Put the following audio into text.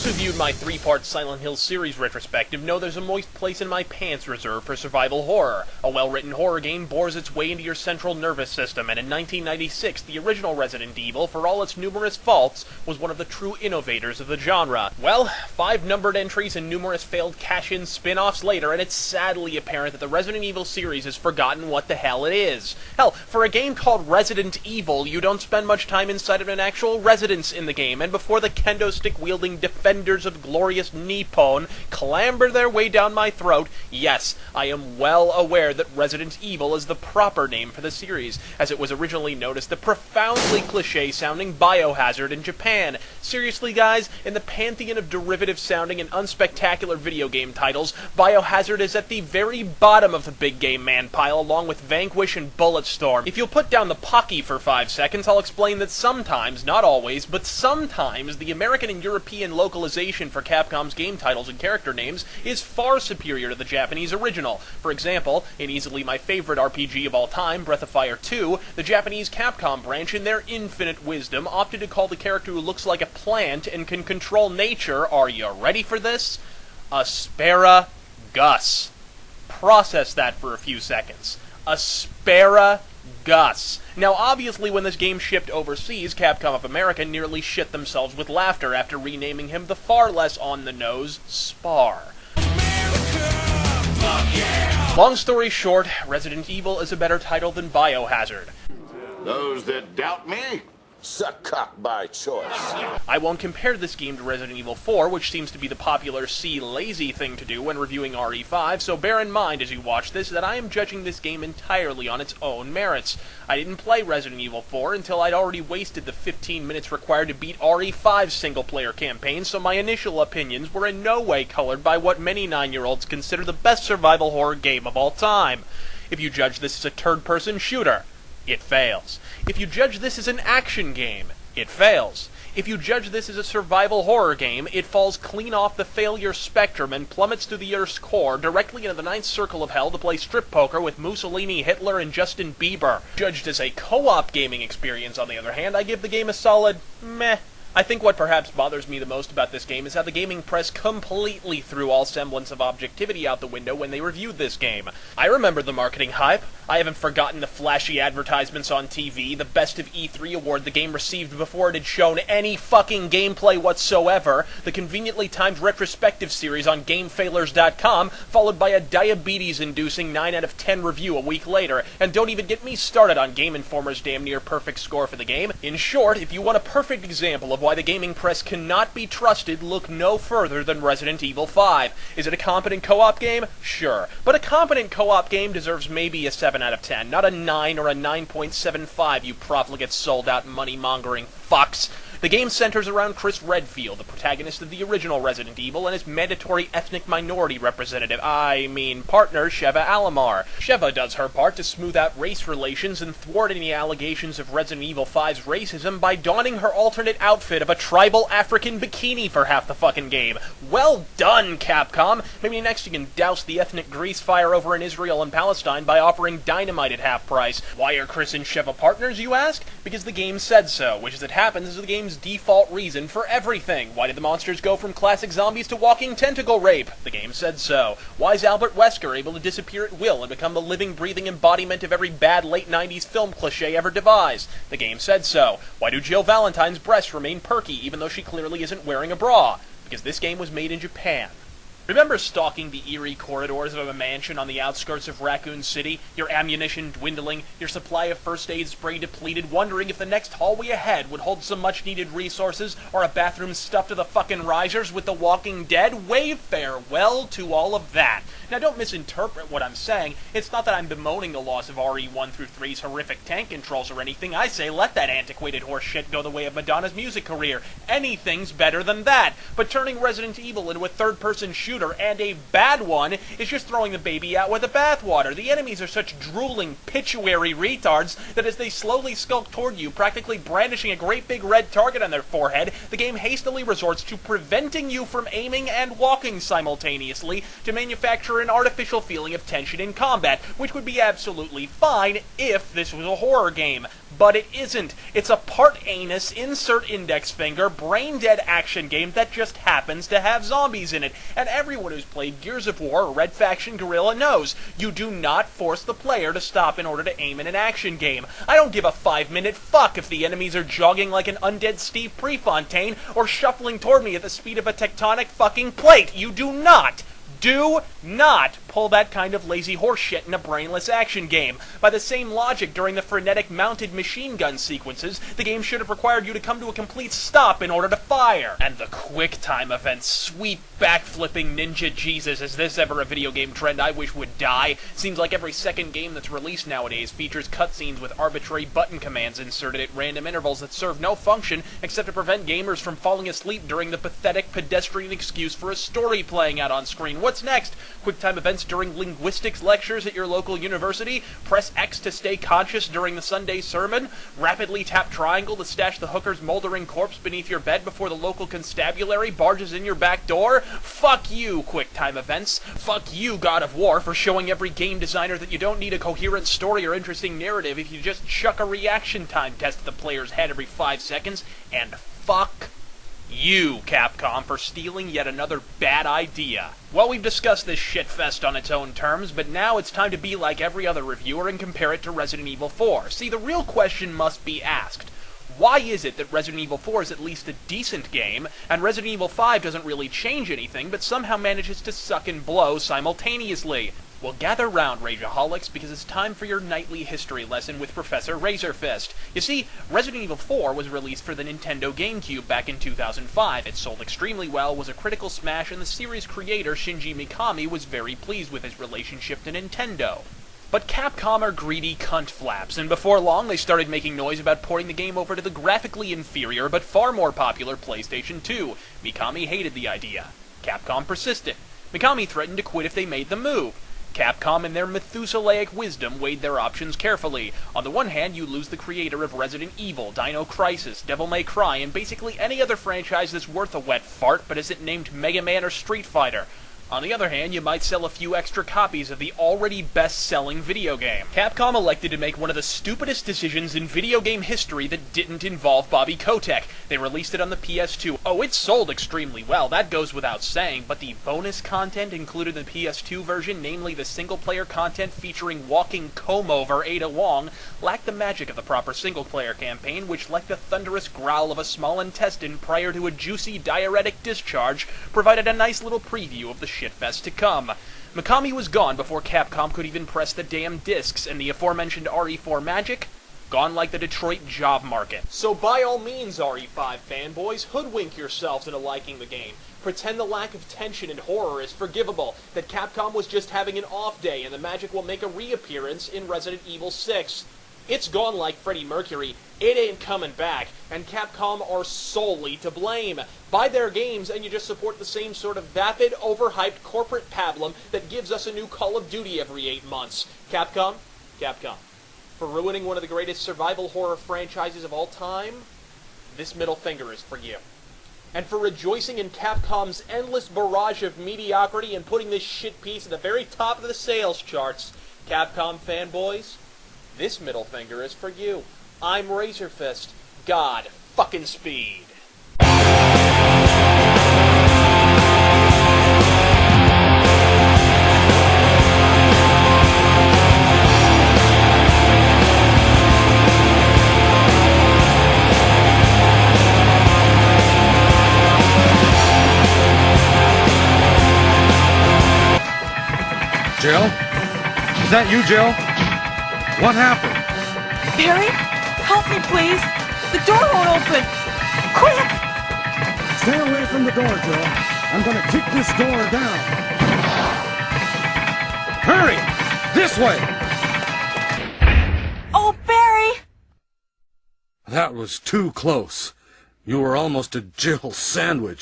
who viewed my 3-part Silent Hill series retrospective know there's a moist place in my pants reserved for survival horror. A well-written horror game bores its way into your central nervous system, and in 1996, the original Resident Evil, for all its numerous faults, was one of the true innovators of the genre. Well, 5 numbered entries and numerous failed cash-in spin-offs later, and it's sadly apparent that the Resident Evil series has forgotten what the hell it is. Hell, for a game called Resident Evil, you don't spend much time inside of an actual residence in the game, and before the kendo stick-wielding defenders of glorious Nippon clamber their way down my throat, yes, I am well aware that Resident Evil is the proper name for the series, as it was originally known as the profoundly cliché-sounding Biohazard in Japan. Seriously, guys, in the pantheon of derivative-sounding and unspectacular video game titles, Biohazard is at the very bottom of the big game man pile, along with Vanquish and Bulletstorm. If you'll put down the Pocky for 5 seconds, I'll explain that sometimes, not always, but sometimes, the American and European localization for Capcom's game titles and character names is far superior to the Japanese original. For example, in easily my favorite RPG of all time, Breath of Fire 2, the Japanese Capcom branch, in their infinite wisdom, opted to call the character who looks like a plant and can control nature, are you ready for this? Asparagus. Process that for a few seconds. Asparagus. Now, obviously, when this game shipped overseas, Capcom of America nearly shit themselves with laughter after renaming him the far less on-the-nose Spar. Yeah! Long story short, Resident Evil is a better title than Biohazard. Those that doubt me, suck cock by choice. I won't compare this game to Resident Evil 4, which seems to be the popular lazy thing to do when reviewing RE5, so bear in mind as you watch this that I am judging this game entirely on its own merits. I didn't play Resident Evil 4 until I'd already wasted the 15 minutes required to beat RE5's single-player campaign, so my initial opinions were in no way colored by what many 9-year-olds consider the best survival horror game of all time. If you judge this as a third-person shooter, it fails. If you judge this as an action game, it fails. If you judge this as a survival horror game, it falls clean off the failure spectrum and plummets to the Earth's core, directly into the ninth circle of hell to play strip poker with Mussolini, Hitler, and Justin Bieber. Judged as a co-op gaming experience, on the other hand, I give the game a solid meh. I think what perhaps bothers me the most about this game is how the gaming press completely threw all semblance of objectivity out the window when they reviewed this game. I remember the marketing hype. I haven't forgotten the flashy advertisements on TV, the Best of E3 award the game received before it had shown any fucking gameplay whatsoever, the conveniently timed retrospective series on GameFailers.com, followed by a diabetes-inducing 9 out of 10 review a week later, and don't even get me started on Game Informer's damn near perfect score for the game. In short, if you want a perfect example of why the gaming press cannot be trusted, look no further than Resident Evil 5. Is it a competent co-op game? Sure. But a competent co-op game deserves maybe a 7 out of 10, not a 9 or a 9.75, you profligate sold-out money-mongering fucks. The game centers around Chris Redfield, the protagonist of the original Resident Evil, and his mandatory ethnic minority representative, partner, Sheva Alomar. Sheva does her part to smooth out race relations and thwart any allegations of Resident Evil 5's racism by donning her alternate outfit of a tribal African bikini for half the fucking game. Well done, Capcom! Maybe next you can douse the ethnic grease fire over in Israel and Palestine by offering dynamite at half price. Why are Chris and Sheva partners, you ask? Because the game said so, which as it happens is the game's default reason for everything. Why did the monsters go from classic zombies to walking tentacle rape? The game said so. Why is Albert Wesker able to disappear at will and become the living, breathing embodiment of every bad late 90s film cliche ever devised? The game said so. Why do Jill Valentine's breasts remain perky even though she clearly isn't wearing a bra? Because this game was made in Japan. Remember stalking the eerie corridors of a mansion on the outskirts of Raccoon City, your ammunition dwindling, your supply of first aid spray depleted, wondering if the next hallway ahead would hold some much-needed resources, or a bathroom stuffed to the fucking risers with The Walking Dead? Wave farewell to all of that. Now don't misinterpret what I'm saying. It's not that I'm bemoaning the loss of RE1 through 3's horrific tank controls or anything. I say let that antiquated horse shit go the way of Madonna's music career. Anything's better than that. But turning Resident Evil into a third-person shooter, and a bad one, is just throwing the baby out with the bathwater. The enemies are such drooling, pituitary retards that as they slowly skulk toward you, practically brandishing a great big red target on their forehead, the game hastily resorts to preventing you from aiming and walking simultaneously to manufacture an artificial feeling of tension in combat, which would be absolutely fine if this was a horror game. But it isn't. It's a part anus, insert index finger, brain-dead action game that just happens to have zombies in it. And everyone who's played Gears of War or Red Faction Guerrilla knows you do not force the player to stop in order to aim in an action game. I don't give a 5-minute fuck if the enemies are jogging like an undead Steve Prefontaine or shuffling toward me at the speed of a tectonic fucking plate. You do not pull that kind of lazy horseshit in a brainless action game. By the same logic, during the frenetic mounted machine gun sequences, the game should have required you to come to a complete stop in order to fire. And the quick time events, sweet backflipping ninja Jesus, is this ever a video game trend I wish would die? Seems like every second game that's released nowadays features cutscenes with arbitrary button commands inserted at random intervals that serve no function except to prevent gamers from falling asleep during the pathetic pedestrian excuse for a story playing out on screen. What's next? QuickTime events during linguistics lectures at your local university? Press X to stay conscious during the Sunday sermon? Rapidly tap triangle to stash the hooker's moldering corpse beneath your bed before the local constabulary barges in your back door? Fuck you, QuickTime events. Fuck you, God of War, for showing every game designer that you don't need a coherent story or interesting narrative if you just chuck a reaction time test at the player's head every 5 seconds. And fuck you, Capcom, for stealing yet another bad idea. Well, we've discussed this shitfest on its own terms, but now it's time to be like every other reviewer and compare it to Resident Evil 4. See, the real question must be asked. Why is it that Resident Evil 4 is at least a decent game, and Resident Evil 5 doesn't really change anything, but somehow manages to suck and blow simultaneously? Well, gather round, Rageaholics, because it's time for your nightly history lesson with Professor RazorFist. You see, Resident Evil 4 was released for the Nintendo GameCube back in 2005. It sold extremely well, was a critical smash, and the series creator, Shinji Mikami, was very pleased with his relationship to Nintendo. But Capcom are greedy cunt flaps, and before long they started making noise about porting the game over to the graphically inferior but far more popular PlayStation 2. Mikami hated the idea. Capcom persisted. Mikami threatened to quit if they made the move. Capcom, in their Methuselaic wisdom, weighed their options carefully. On the one hand, you lose the creator of Resident Evil, Dino Crisis, Devil May Cry, and basically any other franchise that's worth a wet fart but isn't named Mega Man or Street Fighter. On the other hand, you might sell a few extra copies of the already best-selling video game. Capcom elected to make one of the stupidest decisions in video game history that didn't involve Bobby Kotick. They released it on the PS2. Oh, it sold extremely well, that goes without saying, but the bonus content included in the PS2 version, namely the single-player content featuring walking comb-over Ada Wong, lacked the magic of the proper single-player campaign, which, like the thunderous growl of a small intestine prior to a juicy diuretic discharge, provided a nice little preview of the shitfest to come. Mikami was gone before Capcom could even press the damn discs, and the aforementioned RE4 magic? Gone like the Detroit job market. So by all means, RE5 fanboys, hoodwink yourselves into liking the game. Pretend the lack of tension and horror is forgivable, that Capcom was just having an off day, and the magic will make a reappearance in Resident Evil 6. It's gone like Freddie Mercury, it ain't coming back, and Capcom are solely to blame. Buy their games and you just support the same sort of vapid, overhyped corporate pablum that gives us a new Call of Duty every 8 months. Capcom, for ruining one of the greatest survival horror franchises of all time, this middle finger is for you. And for rejoicing in Capcom's endless barrage of mediocrity and putting this shit piece at the very top of the sales charts, Capcom fanboys, this middle finger is for you. I'm RazorFist. God fucking speed. Jill? Is that you, Jill? What happened? Barry, help me, please. The door won't open. Quick! Stay away from the door, Jill. I'm gonna kick this door down. Hurry! This way! Oh, Barry! That was too close. You were almost a Jill sandwich.